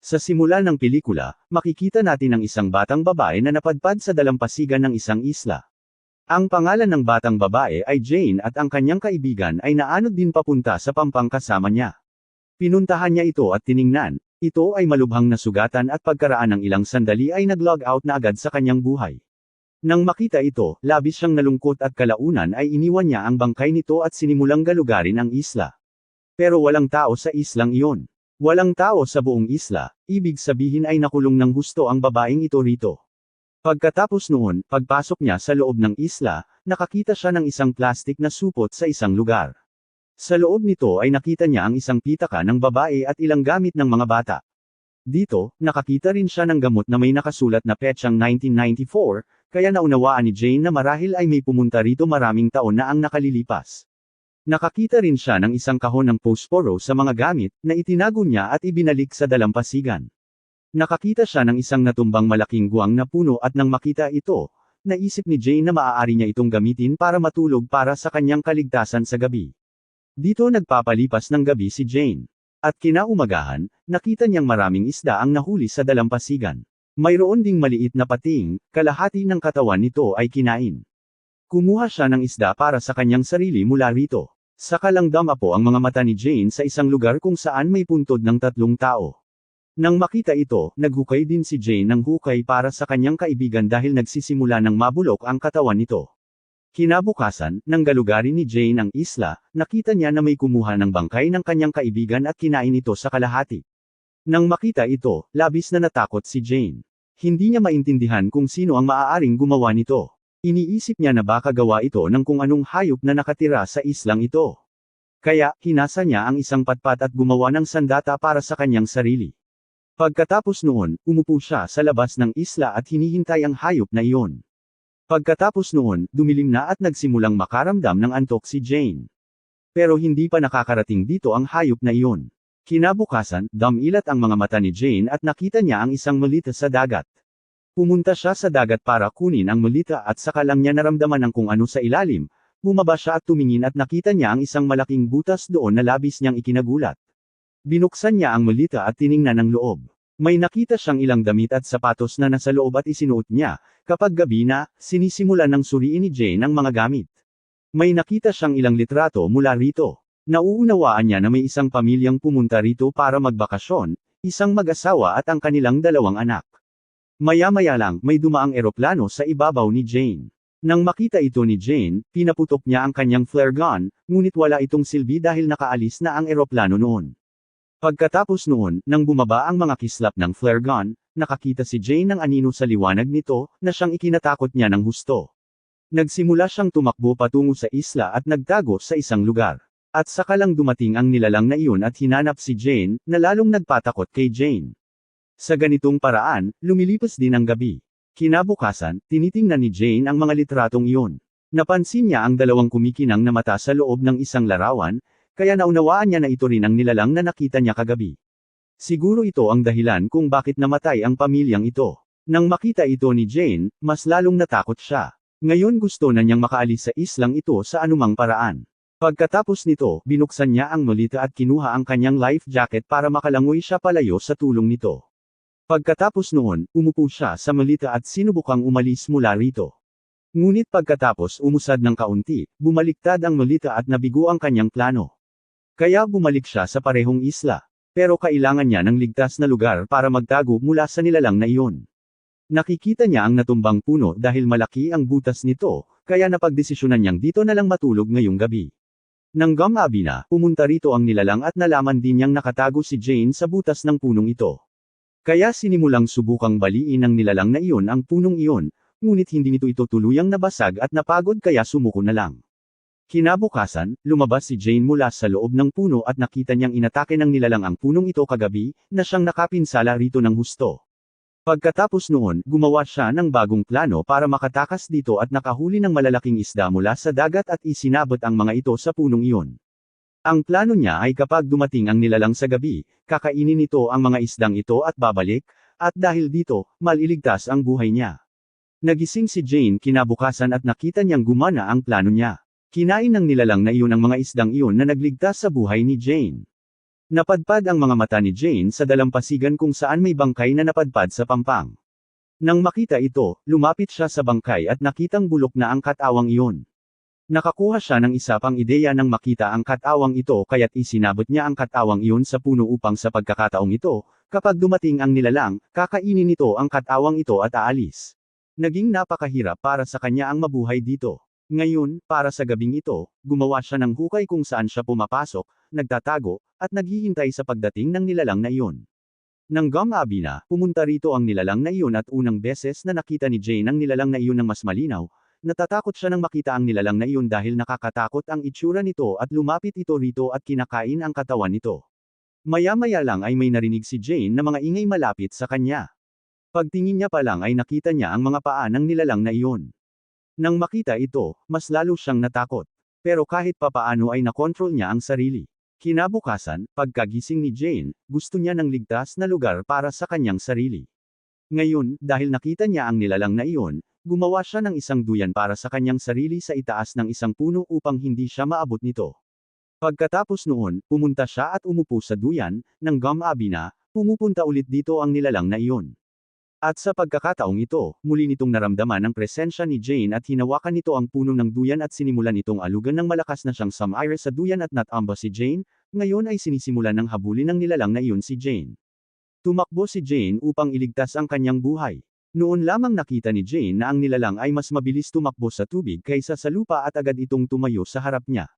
Sa simula ng pelikula, makikita natin ang isang batang babae na napadpad sa dalampasigan ng isang isla. Ang pangalan ng batang babae ay Jane at ang kanyang kaibigan ay naanod din papunta sa pampang kasama niya. Pinuntahan niya ito at tiningnan, ito ay malubhang na sugatan at pagkaraan ng ilang sandali ay nag-log out na agad sa kanyang buhay. Nang makita ito, labis siyang nalungkot at kalaunan ay iniwan niya ang bangkay nito at sinimulang galugarin ang isla. Pero walang tao sa islang iyon. Walang tao sa buong isla, ibig sabihin ay nakulong ng husto ang babaeng ito rito. Pagkatapos noon, pagpasok niya sa loob ng isla, nakakita siya ng isang plastik na supot sa isang lugar. Sa loob nito ay nakita niya ang isang pitaka ng babae at ilang gamit ng mga bata. Dito, nakakita rin siya ng gamot na may nakasulat na petsang 1994, kaya naunawaan ni Jane na marahil ay may pumunta rito maraming taon na ang nakalilipas. Nakakita rin siya ng isang kahon ng posporo sa mga gamit, na itinago niya at ibinalik sa dalampasigan. Nakakita siya ng isang natumbang malaking guwang na puno at nang makita ito, naisip ni Jane na maaari niya itong gamitin para matulog para sa kanyang kaligtasan sa gabi. Dito nagpapalipas ng gabi si Jane. At kinaumagahan, nakita niyang maraming isda ang nahuli sa dalampasigan. Mayroon ding maliit na pating, kalahati ng katawan nito ay kinain. Kumuha siya ng isda para sa kanyang sarili mula rito. Saka lang dumapo ang mga mata ni Jane sa isang lugar kung saan may puntod ng 3 tao. Nang makita ito, naghukay din si Jane ng hukay para sa kanyang kaibigan dahil nagsisimula ng mabulok ang katawan nito. Kinabukasan, nang galugarin ni Jane ang isla, nakita niya na may kumuha ng bangkay ng kanyang kaibigan at kinain ito sa kalahati. Nang makita ito, labis na natakot si Jane. Hindi niya maintindihan kung sino ang maaaring gumawa nito. Iniisip niya na baka gawa ito ng kung anong hayop na nakatira sa islang ito. Kaya, hinasa niya ang isang patpat at gumawa ng sandata para sa kanyang sarili. Pagkatapos noon, umupo siya sa labas ng isla at hinihintay ang hayop na iyon. Pagkatapos noon, dumilim na at nagsimulang makaramdam ng antok si Jane. Pero hindi pa nakakarating dito ang hayop na iyon. Kinabukasan, dumilat ang mga mata ni Jane at nakita niya ang isang melita sa dagat. Pumunta siya sa dagat para kunin ang melita at saka lang niya naramdaman ang kung ano sa ilalim. Bumaba siya at tumingin at nakita niya ang isang malaking butas doon na labis niyang ikinagulat. Binuksan niya ang melita at tiningnan ang loob. May nakita siyang ilang damit at sapatos na nasa loob at isinuot niya. Kapag gabi na, sinisimulan ng suriin ni Jane ang mga gamit. May nakita siyang ilang litrato mula rito. Nauunawaan niya na may isang pamilyang pumunta rito para magbakasyon, isang mag-asawa at ang kanilang 2 anak. Maya-maya lang, may dumaang eroplano sa ibabaw ni Jane. Nang makita ito ni Jane, pinaputok niya ang kanyang flare gun, ngunit wala itong silbi dahil nakaalis na ang eroplano noon. Pagkatapos noon, nang bumaba ang mga kislap ng flare gun, nakakita si Jane ng anino sa liwanag nito, na siyang ikinatakot niya ng husto. Nagsimula siyang tumakbo patungo sa isla at nagtago sa isang lugar. At saka lang dumating ang nilalang na iyon at hinanap si Jane, na lalong nagpatakot kay Jane. Sa ganitong paraan, lumilipas din ang gabi. Kinabukasan, tinitingnan ni Jane ang mga litratong iyon. Napansin niya ang 2 kumikinang na mata sa loob ng isang larawan, kaya naunawaan niya na ito rin ang nilalang na nakita niya kagabi. Siguro ito ang dahilan kung bakit namatay ang pamilyang ito. Nang makita ito ni Jane, mas lalong natakot siya. Ngayon gusto na niyang makaalis sa islang ito sa anumang paraan. Pagkatapos nito, binuksan niya ang melita at kinuha ang kanyang life jacket para makalangoy siya palayo sa tulong nito. Pagkatapos noon, umupo siya sa melita at sinubukang umalis mula rito. Ngunit pagkatapos umusad ng kaunti, bumaliktad ang melita at nabigo ang kanyang plano. Kaya bumalik siya sa parehong isla. Pero kailangan niya ng ligtas na lugar para magtago mula sa nilalang na iyon. Nakikita niya ang natumbang puno dahil malaki ang butas nito, kaya napagdesisyonan niyang dito na lang matulog ngayong gabi. Nang gabi na, pumunta rito ang nilalang at nalaman din niyang nakatago si Jane sa butas ng punong ito. Kaya sinimulang subukang baliin ng nilalang na iyon ang punong iyon, ngunit hindi nito ito tuluyang nabasag at napagod kaya sumuko na lang. Kinabukasan, lumabas si Jane mula sa loob ng puno at nakita niyang inatake ng nilalang ang punong ito kagabi, na siyang nakapinsala rito ng husto. Pagkatapos noon, gumawa siya ng bagong plano para makatakas dito at nakahuli ng malalaking isda mula sa dagat at isinabot ang mga ito sa punong iyon. Ang plano niya ay kapag dumating ang nilalang sa gabi, kakainin nito ang mga isdang ito at babalik, at dahil dito, maliligtas ang buhay niya. Nagising si Jane kinabukasan at nakita niyang gumana ang plano niya. Kinain ng nilalang na iyon ang mga isdang iyon na nagligtas sa buhay ni Jane. Napadpad ang mga mata ni Jane sa dalampasigan kung saan may bangkay na napadpad sa pampang. Nang makita ito, lumapit siya sa bangkay at nakitang bulok na ang katawang iyon. Nakakuha siya ng isa pang ideya nang makita ang katawang ito kaya't isinabot niya ang katawang iyon sa puno upang sa pagkakataong ito, kapag dumating ang nilalang, kakainin nito ang katawang ito at aalis. Naging napakahirap para sa kanya ang mabuhay dito. Ngayon, para sa gabing ito, gumawa siya ng hukay kung saan siya pumapasok, nagtatago, at naghihintay sa pagdating ng nilalang na iyon. Nang gumabi na, pumunta rito ang nilalang na iyon at unang beses na nakita ni Jane ang nilalang na iyon ng mas malinaw, natatakot siya nang makita ang nilalang na iyon dahil nakakatakot ang itsura nito at lumapit ito rito at kinakain ang katawan nito. Maya-maya lang ay may narinig si Jane na mga ingay malapit sa kanya. Pagtingin niya pa lang ay nakita niya ang mga paa ng nilalang na iyon. Nang makita ito, mas lalo siyang natakot. Pero kahit papaano ay nakontrol niya ang sarili. Kinabukasan, pagkagising ni Jane, gusto niya ng ligtas na lugar para sa kanyang sarili. Ngayon, dahil nakita niya ang nilalang na iyon, gumawa siya ng isang duyan para sa kanyang sarili sa itaas ng isang puno upang hindi siya maabot nito. Pagkatapos noon, pumunta siya at umupo sa duyan, nang gumabi na, pumupunta ulit dito ang nilalang na iyon. At sa pagkakataong ito, muli nitong naramdaman ang presensya ni Jane at hinawakan nito ang puno ng duyan at sinimulan nitong alugan ng malakas na siyang sumire sa duyan at natamba si Jane, ngayon ay sinisimulan ng habulin ng nilalang na iyon si Jane. Tumakbo si Jane upang iligtas ang kanyang buhay. Noon lamang nakita ni Jane na ang nilalang ay mas mabilis tumakbo sa tubig kaysa sa lupa at agad itong tumayo sa harap niya.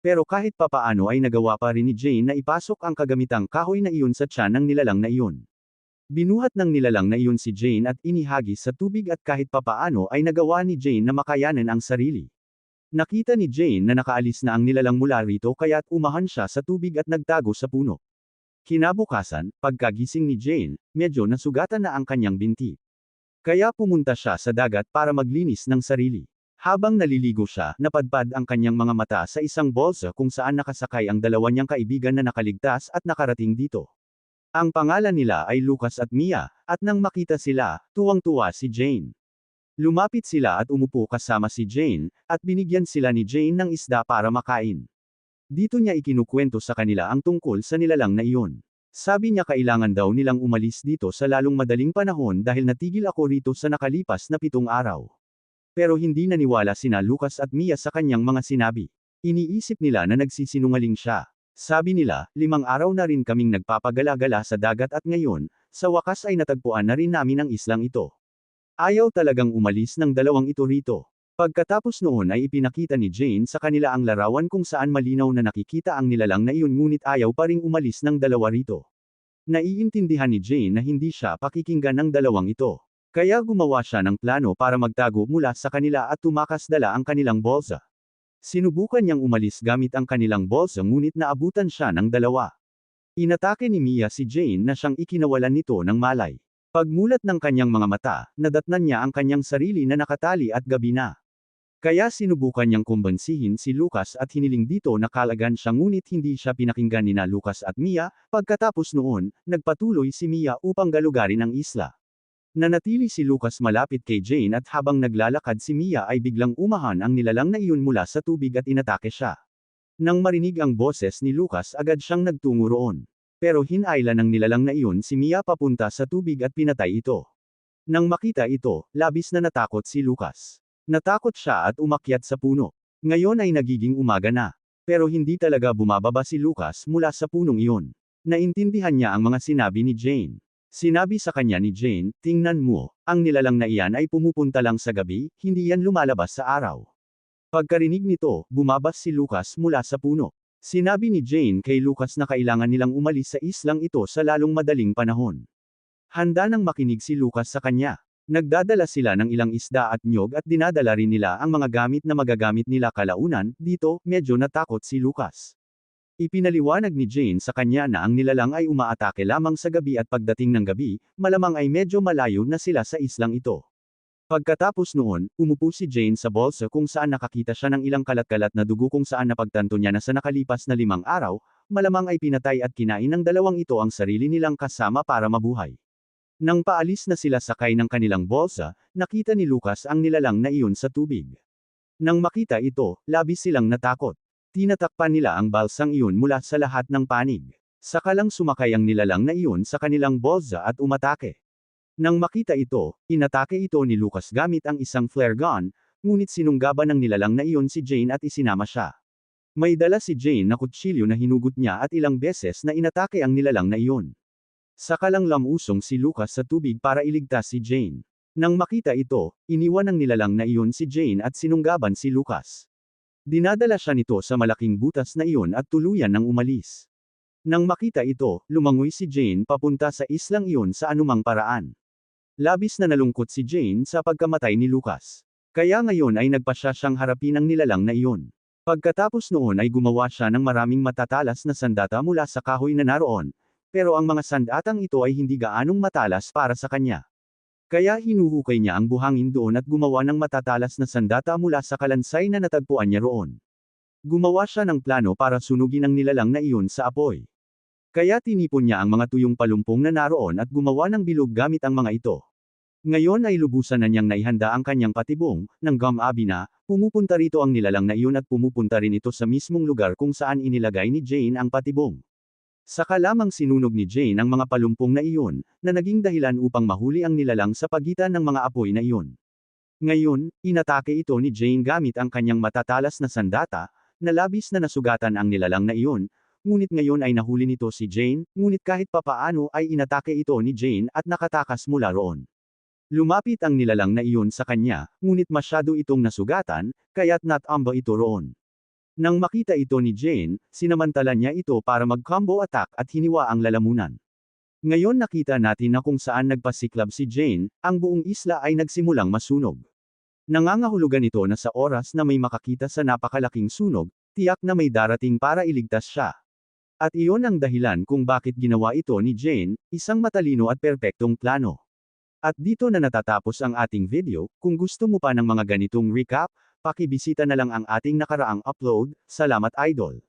Pero kahit papaano ay nagawa pa rin ni Jane na ipasok ang kagamitang kahoy na iyon sa tiyan ng nilalang na iyon. Binuhat ng nilalang na iyon si Jane at inihagis sa tubig at kahit papaano ay nagawa ni Jane na makayanan ang sarili. Nakita ni Jane na nakaalis na ang nilalang mula rito kaya't umahan siya sa tubig at nagtago sa puno. Kinabukasan, pagkagising ni Jane, medyo nasugatan na ang kanyang binti. Kaya pumunta siya sa dagat para maglinis ng sarili. Habang naliligo siya, napadpad ang kanyang mga mata sa isang bolsa kung saan nakasakay ang dalawa niyang kaibigan na nakaligtas at nakarating dito. Ang pangalan nila ay Lucas at Mia, at nang makita sila, tuwang-tuwa si Jane. Lumapit sila at umupo kasama si Jane, at binigyan sila ni Jane ng isda para makain. Dito niya ikinukwento sa kanila ang tungkol sa nilalang na iyon. Sabi niya kailangan daw nilang umalis dito sa lalong madaling panahon dahil natigil ako rito sa nakalipas na 7 araw. Pero hindi naniwala sina Lucas at Mia sa kanyang mga sinabi. Iniisip nila na nagsisinungaling siya. Sabi nila, 5 araw na rin kaming nagpapagala-gala sa dagat at ngayon, sa wakas ay natagpuan na rin namin ang islang ito. Ayaw talagang umalis ng dalawang ito rito. Pagkatapos noon ay ipinakita ni Jane sa kanila ang larawan kung saan malinaw na nakikita ang nilalang na iyon ngunit ayaw pa ring umalis ng dalawa rito. Naiintindihan ni Jane na hindi siya pakikinggan ng dalawang ito. Kaya gumawa siya ng plano para magtago mula sa kanila at tumakas dala ang kanilang bolsa. Sinubukan niyang umalis gamit ang kanilang bolsa ngunit naabutan siya ng dalawa. Inatake ni Mia si Jane na siyang ikinawalan nito ng malay. Pagmulat ng kanyang mga mata, nadatnan niya ang kanyang sarili na nakatali at gabi na. Kaya sinubukan niyang kumbansihin si Lucas at hiniling dito na kalagan siya ngunit hindi siya pinakinggan nina Lucas at Mia, pagkatapos noon, nagpatuloy si Mia upang galugarin ang isla. Nanatili si Lucas malapit kay Jane at habang naglalakad si Mia ay biglang umahan ang nilalang na iyon mula sa tubig at inatake siya. Nang marinig ang boses ni Lucas agad siyang nagtungo roon. Pero hinailan ng nilalang na iyon si Mia papunta sa tubig at pinatay ito. Nang makita ito, labis na natakot si Lucas. Natakot siya at umakyat sa puno. Ngayon ay nagiging umaga na. Pero hindi talaga bumababa si Lucas mula sa punong iyon. Naintindihan niya ang mga sinabi ni Jane. Sinabi sa kanya ni Jane, tingnan mo, ang nilalang na iyan ay pumupunta lang sa gabi, hindi yan lumalabas sa araw. Pagkarinig nito, bumabas si Lucas mula sa puno. Sinabi ni Jane kay Lucas na kailangan nilang umalis sa islang ito sa lalong madaling panahon. Handa nang makinig si Lucas sa kanya. Nagdadala sila ng ilang isda at niyog at dinadala rin nila ang mga gamit na magagamit nila kalaunan, dito, medyo natakot si Lucas. Ipinaliwanag ni Jane sa kanya na ang nilalang ay umaatake lamang sa gabi at pagdating ng gabi, malamang ay medyo malayo na sila sa islang ito. Pagkatapos noon, umupo si Jane sa bolsa kung saan nakakita siya ng ilang kalat-kalat na dugo kung saan napagtanto niya na sa nakalipas na 5 araw, malamang ay pinatay at kinain ng dalawang ito ang sarili nilang kasama para mabuhay. Nang paalis na sila sakay ng kanilang bolsa, nakita ni Lucas ang nilalang na iyon sa tubig. Nang makita ito, labis silang natakot. Tinatakpan nila ang balsang iyon mula sa lahat ng panig. Saka lang sumakay ang nilalang na iyon sa kanilang bolsa at umatake. Nang makita ito, inatake ito ni Lucas gamit ang isang flare gun, ngunit sinunggaban ng nilalang na iyon si Jane at isinama siya. May dala si Jane na kutsilyo na hinugot niya at ilang beses na inatake ang nilalang na iyon. Saka lang lamusong si Lucas sa tubig para iligtas si Jane. Nang makita ito, iniwan ng nilalang na iyon si Jane at sinunggaban si Lucas. Dinadala siya nito sa malaking butas na iyon at tuluyan ng umalis. Nang makita ito, lumangoy si Jane papunta sa islang iyon sa anumang paraan. Labis na nalungkot si Jane sa pagkamatay ni Lucas. Kaya ngayon ay nagpasya siyang harapin ang nilalang na iyon. Pagkatapos noon ay gumawa siya ng maraming matatalas na sandata mula sa kahoy na naroon, pero ang mga sandatang ito ay hindi gaanong matalas para sa kanya. Kaya hinuhukay niya ang buhangin doon at gumawa ng matatalas na sandata mula sa kalansay na natagpuan niya roon. Gumawa siya ng plano para sunugin ang nilalang na iyon sa apoy. Kaya tinipon niya ang mga tuyong palumpong na naroon at gumawa ng bilog gamit ang mga ito. Ngayon ay lubusan na niyang naihanda ang kanyang patibong, nang gumabi na, pumupunta rito ang nilalang na iyon at pumupunta rin ito sa mismong lugar kung saan inilagay ni Jane ang patibong. Saka lamang sinunog ni Jane ang mga palumpong na iyon, na naging dahilan upang mahuli ang nilalang sa pagitan ng mga apoy na iyon. Ngayon, inatake ito ni Jane gamit ang kanyang matatalas na sandata, na labis na nasugatan ang nilalang na iyon, ngunit ngayon ay nahuli nito si Jane, ngunit kahit papaano ay inatake ito ni Jane at nakatakas mula roon. Lumapit ang nilalang na iyon sa kanya, ngunit masyado itong nasugatan, kaya't natamba ito roon. Nang makita ito ni Jane, sinamantala niya ito para mag-combo attack at hiniwa ang lalamunan. Ngayon nakita natin na kung saan nagpasiklab si Jane, ang buong isla ay nagsimulang masunog. Nangangahulugan ito na sa oras na may makakita sa napakalaking sunog, tiyak na may darating para iligtas siya. At iyon ang dahilan kung bakit ginawa ito ni Jane, isang matalino at perpektong plano. At dito na natatapos ang ating video. Kung gusto mo pa ng mga ganitong recap, pakibisita na lang ang ating nakaraang upload. Salamat idol!